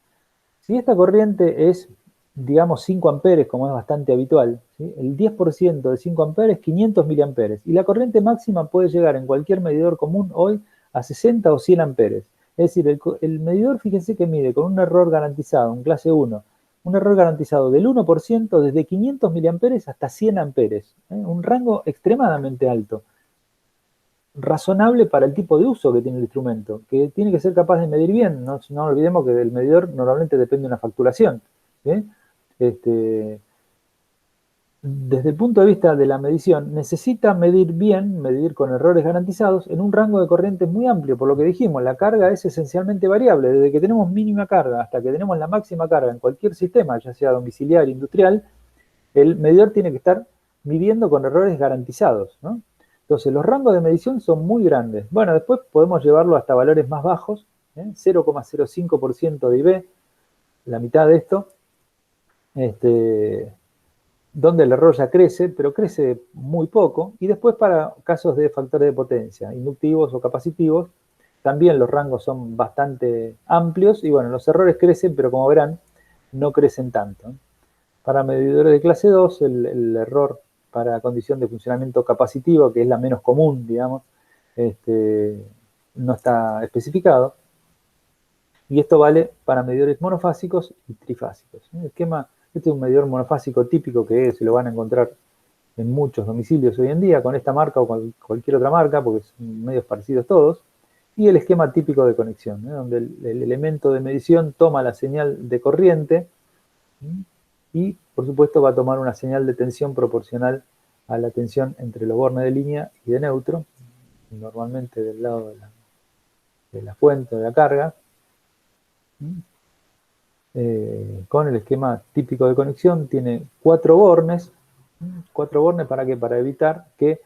Si esta corriente es, digamos, 5 amperes, como es bastante habitual, ¿sí?, el 10% de 5 amperes, 500 miliamperes. Y la corriente máxima puede llegar en cualquier medidor común hoy a 60 o 100 amperes. Es decir, el medidor, fíjense que mide con un error garantizado, en clase 1, un error garantizado del 1% desde 500 miliamperes hasta 100 amperes. Un rango extremadamente alto. Razonable para el tipo de uso que tiene el instrumento, que tiene que ser capaz de medir bien. No olvidemos que del medidor normalmente depende una facturación, ¿sí? desde el punto de vista de la medición, necesita medir bien, medir con errores garantizados, en un rango de corrientes muy amplio. Por lo que dijimos, la carga es esencialmente variable. Desde que tenemos mínima carga hasta que tenemos la máxima carga en cualquier sistema, ya sea domiciliario, industrial, el medidor tiene que estar midiendo con errores garantizados, ¿no? Entonces, los rangos de medición son muy grandes. Bueno, después podemos llevarlo hasta valores más bajos, 0,05% de IB, la mitad de esto, donde el error ya crece, pero crece muy poco, y después para casos de factores de potencia, inductivos o capacitivos, también los rangos son bastante amplios, y bueno, los errores crecen, pero como verán, no crecen tanto. Para medidores de clase 2, el error para condición de funcionamiento capacitivo, que es la menos común, digamos, no está especificado. Y esto vale para medidores monofásicos y trifásicos. El esquema, este es un medidor monofásico típico que se lo van a encontrar en muchos domicilios hoy en día, con esta marca o con cualquier otra marca, porque son medios parecidos todos. Y el esquema típico de conexión, donde el elemento de medición toma la señal de corriente y, por supuesto, va a tomar una señal de tensión proporcional a la tensión entre los bornes de línea y de neutro, normalmente del lado de la fuente de la carga, con el esquema típico de conexión. Tiene 4 bornes. ¿4 bornes para qué? Para evitar que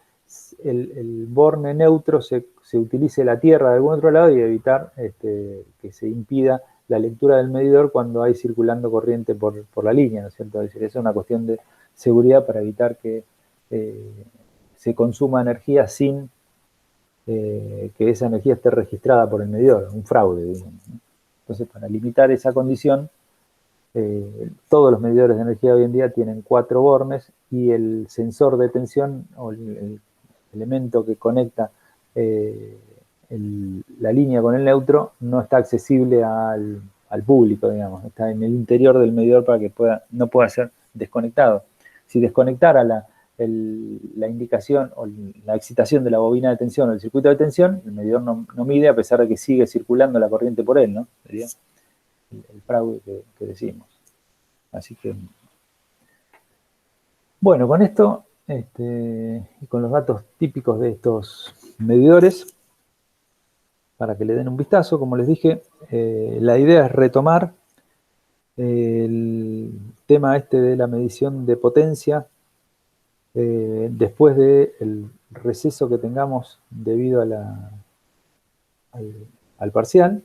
el borne neutro se utilice la tierra de algún otro lado y evitar que se impida la lectura del medidor cuando hay circulando corriente por la línea, ¿no es cierto? Es decir, es una cuestión de seguridad para evitar que se consuma energía sin que esa energía esté registrada por el medidor, un fraude, digamos, ¿no? Entonces, para limitar esa condición, todos los medidores de energía hoy en día tienen 4 bornes y el sensor de tensión o el elemento que conecta la línea con el neutro no está accesible al público, digamos, está en el interior del medidor para que no pueda ser desconectado. Si desconectara la indicación o la excitación de la bobina de tensión o el circuito de tensión, el medidor no mide a pesar de que sigue circulando la corriente por él, ¿no? Sería el fraude que decimos. Así que, bueno, con esto y con los datos típicos de estos medidores, para que le den un vistazo, como les dije, la idea es retomar el tema de la medición de potencia después del receso que tengamos debido a al parcial,